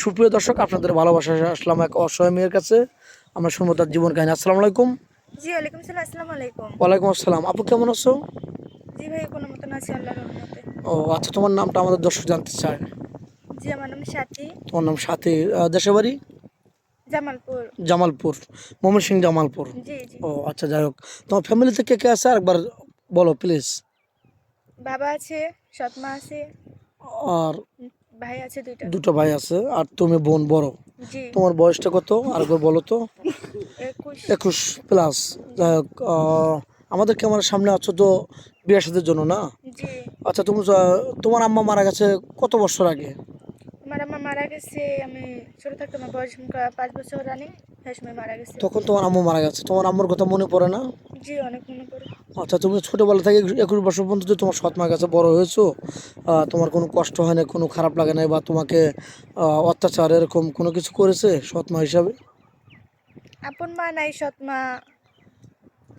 সুপ্রিয় দর্শক, আপনাদের ভালোবাসা আসলাম এক অসহায় মেয়ের কাছে। আমরা শুনবো তার জীবন কাহিনী। আসসালামু আলাইকুম। জি ওয়ালাইকুম সালাম। আসসালামু আলাইকুম। ওয়ালাইকুম আসসালাম। আপু কেমন আছো? জি ভাই, কোনো মতন আছি আল্লাহর রহমতে। ও আচ্ছা, তোমার নামটা আমাদের দর্শক জানতে চায়। জি আমার নাম সাথী। তোমার নাম সাথী। দেশের বাড়ি? জামালপুর। জামালপুর, ময়মনসিংহ জামালপুর। জি জি। ও আচ্ছা, যাই হোক, তোমার ফ্যামিলিতে কে কে আছে আরেকবার বলো প্লিজ। বাবা আছে, সৎ মা আছে, আর ভাই আছে দুইটা। দুটো ভাই আছে, আর তুমি বোন বড়। জি। তোমার বয়সটা কত আরেকবার বলো তো। 21। 21+। যাই হোক, আমাদের ক্যামেরার সামনে আছো তো বিয়ের সাথের জন্য না? জি। আচ্ছা, তুমি তোমার আম্মা মারা গেছে কত বছর আগে? আমার আম্মা মারা গেছে, আমি ছোট থাকতে, আমার বয়স 5 বছর রানিং, সেই সময় মারা গেছে। তখন তোমার আম্মু মারা গেছে, তোমার আম্মুর কথা মনে পড়ে না? জি অনেক মনে পড়ে। আচ্ছা, তুমি ছোটোবেলা থেকে 21 বছর পর্যন্ত যে তোমার সৎ মার কাছে বড় হয়েছো, তোমার কোনো কষ্ট হয় না, কোনো খারাপ লাগে না, বা তোমাকে অত্যাচার এরকম কোনো কিছু করেছে সৎ মা হিসাবে? আপন মা নাই, সৎ মা,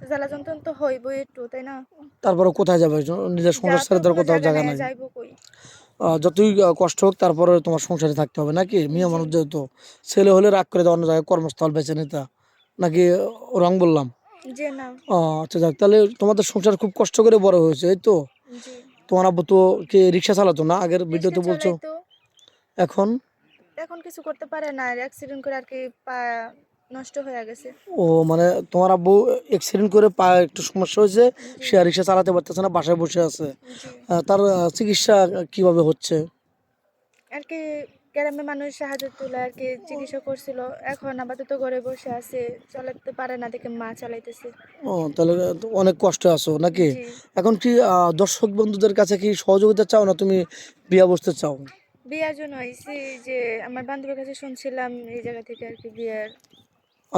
জ্বালা যন্ত্রণ তো হইবই একটু, তাই না? তারপরে কোথায় যাবে? নিজের সংসার যাওয়া তো ছেড়ে দেওয়ার কোনো কোথাও জায়গা জায়গা নাই, নাই। যাইবো কই? যতই কষ্ট হোক তারপরে তোমার সংসারে থাকতে হবে নাকি? মেয়ে জি। মানুষ যেহেতু, ছেলে হলে রাগ করে অন্য জায়গায় কর্মস্থল বেছে নিতা, নাকি রং বললাম? যে না। ও আচ্ছা, যাক, তাহলে তোমাদের সংসার খুব কষ্ট করে বড় হয়েছে, এই তো? জি। তোমার আব্বু তো কি রিক্সা চালাতো না আগের রিক্সা ভিডিওতে বলছো? চালাইতো, এখন? এখন কিছু করতে পারে না, অ্যাক্সিডেন্ট করে আর কি পা নষ্ট হয়ে গেছে। ও মানে তোমার আব্বু অ্যাক্সিডেন্ট করে পায়ে একটু সমস্যা হয়েছে, জি সে আর রিক্সা চালাতে পারতেছে না, বাসায় বসে আছে। জি। তার চিকিৎসা কিভাবে হচ্ছে? আর কি গ্রামে মানুষ সাহায্য তুলে আর কি চিকিৎসা করছিল, এখন আপাতত ঘরে বসে আছে, চালাতে পারে না দেখে মা চালাইতেছে। ও তাহলে তো অনেক কষ্টে আছো নাকি? জি। এখন কি দর্শক বন্ধুদের কাছে কি সহযোগিতা চাও, না তুমি বিয়ে বসতে চাও? বিয়ার জন্য হয়েছি, যে আমার বান্ধবীর কাছে শুনছিলাম এই জায়গা থেকে আর কি বিয়ার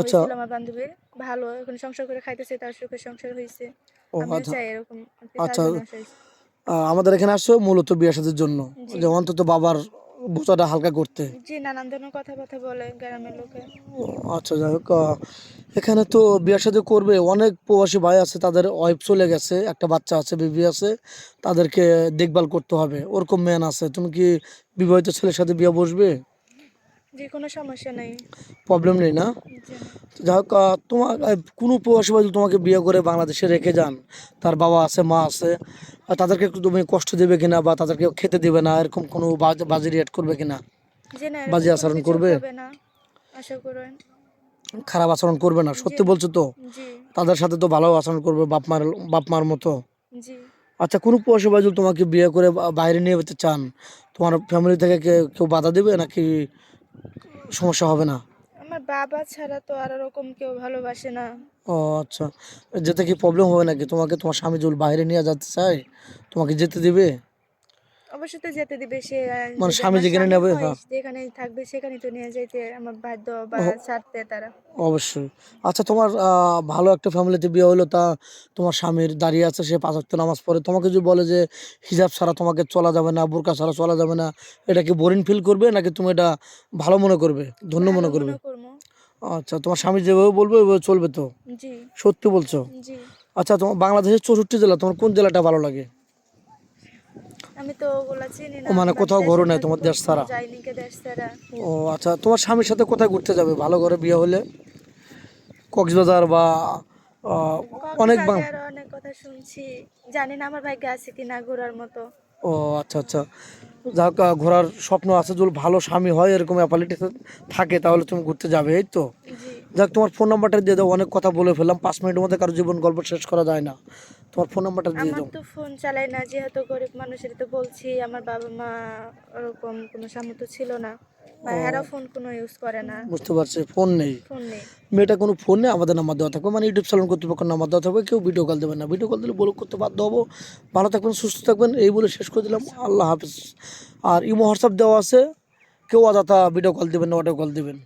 আচ্ছা। হয়েছিল আমার বান্ধবীর, ভালো এখন সংসার করে খাইতেছে, তার সুখে সংসার হয়েছে। ও আমিও আচ্ছা। চাই এরকম আর কি, তার আচ্ছা, জন্য আসা হয়েছে। আমাদের এখানে আসছো মূলত বিয়ে সাথের জন্য, জি যে অন্তত বাবার বোঝাটা হালকা করতে। জি। নানান ধরনের কথাবার্তা বলে গ্রামের লোকে। ও আচ্ছা, যাই হোক, এখানে তো বিয়ের সাথে করবে অনেক প্রবাসী ভাই আছে, তাদের ওয়াইফ চলে গেছে, একটা বাচ্চা আছে, বেবি আছে, তাদেরকে দেখভাল করতে হবে, ওরকম ম্যান আছে। তুমি কি বিবাহিত ছেলের সাথে বিয়ে বসবে? যে কোনো সমস্যা নেই। প্রবলেম নেই না? জি না। যাই হোক, তোমার কোনো প্রবাসী ভাই যদি তোমাকে বিয়ে করে বাংলাদেশে রেখে যান, তার বাবা আছে, মা আছে, তাদেরকে একটু তুমি কষ্ট দেবে কিনা, বা তাদেরকে খেতে দেবে না, এরকম কোনো বাজে রিয়েক্ট করবে কিনা? যে না, এরকম বাজে কোনো আচরণ কিছু করবে? হবে না, আশা করেন। খারাপ আচরণ করবে না, জি সত্যি বলছো তো? জি তাদের সাথে তো ভালো আচরণ করবে, বাপ মার মতো। জি। আচ্ছা, কোনো প্রবাসী ভাই যদি তোমাকে বিয়ে করে বাইরে নিয়ে যেতে চান, তোমার ফ্যামিলি থেকে কেউ বাধা দেবে নাকি সমস্যা হবে না? আমার বাবা ছাড়া তো আর ওরকম কেউ ভালোবাসে না। ও আচ্ছা, যেতে কি প্রবলেম হবে নাকি? তোমাকে তোমার স্বামী যদি বাইরে নিয়ে যেতে চায়, তোমাকে যেতে দিবে? অবশ্যই তো যেতে দিবে সে, মানে যদি স্বামী আমার যেখানে স্বামী নেবে, হয় হ্যাঁ। যেখানে থাকবে সেখানে তো নিয়ে যাইতে আমার বাধ্য, বা ও, ছাড়তে তারা। অবশ্যই। আচ্ছা, তোমার ভালো একটা ফ্যামিলিতে বিয়ে হলো, তা তোমার স্বামীর দাঁড়িয়ে আছে, সে 5 ওয়াক্ত নামাজ পড়ে, তোমাকে যদি বলে যে হিজাব ছাড়া তোমাকে চলা যাবে না, বোরকা ছাড়া চলা যাবে না, এটা কি বোরিং ফিল করবে, নাকি তুমি এটা ভালো মনে করবে, ধন্য ভালো মনে করবে? মনে করবো। আচ্ছা, তোমার স্বামী যেভাবে বলবে ওইভাবে চলবে তো? জি সত্যি বলছো? জি। আচ্ছা, তোমার বাংলাদেশের 64 জেলা, তোমার কোন জেলাটা ভালো লাগে? আমি তো ওগুলা চিনি ও না, মানে আমি কোথাও দেশে ঘরও নাই থাকি, তোমার দেশ কখনো ছাড়া? যাইনি কে দেশ ছাড়া। ও আচ্ছা, তোমার স্বামীর সাথে কোথায় ঘুরতে যাবে ভালো করে বিয়ে হলে? কক্সবাজার বা অনেক কক্সবাজার অনেক কথা শুনছি, জানি না আমার ভাগ্যে আছে কিনা ঘোরার মতো। ও আচ্ছা আচ্ছা, যাক, ঘোরার স্বপ্ন আছে, যদি ভালো স্বামী হয়, এরকম অ্যাপালিটি থাকে, তাহলে তুমি ঘুরতে যাবে, এই তো? জি। যাক, তোমার ফোন নাম্বারটা দিয়ে দাও, অনেক কথা বলে ফেললাম, 5 মিনিটের মধ্যে কারো জীবন গল্প শেষ করা যায় না। তোমার ফোন নাম্বারটা দিয়ে আমার দাও। তো ফোন চালাই না, যেহেতু গরিব মানুষের, তো বলছি আমার বাবা মা ওরকম কোনো সামর্থ্য ছিল না, বা এরা ও ফোন কোনো ইউজ করে না, বুঝতে পারছি, ফোন নেই। ফোন নেই। মেয়েটা কোনো ফোন নেই, আমাদের নাম্বার দেওয়া থাকবে, মানে ইউটিউব চ্যানেল কর্তৃপক্ষের নাম্বার দেওয়া থাকবে, কেউ ভিডিও কল দেবেন না, ভিডিও কল দিলে ব্লক করতে বাধ্য হবো। ভালো থাকবেন, সুস্থ থাকবেন, এই বলে শেষ করে দিলাম, আল্লাহ হাফিজ। আর ইমো হোয়াটসঅ্যাপ দেওয়া আছে, কেউ অযথা ভিডিও কল দিবেন না, অডিও কল দিবেন।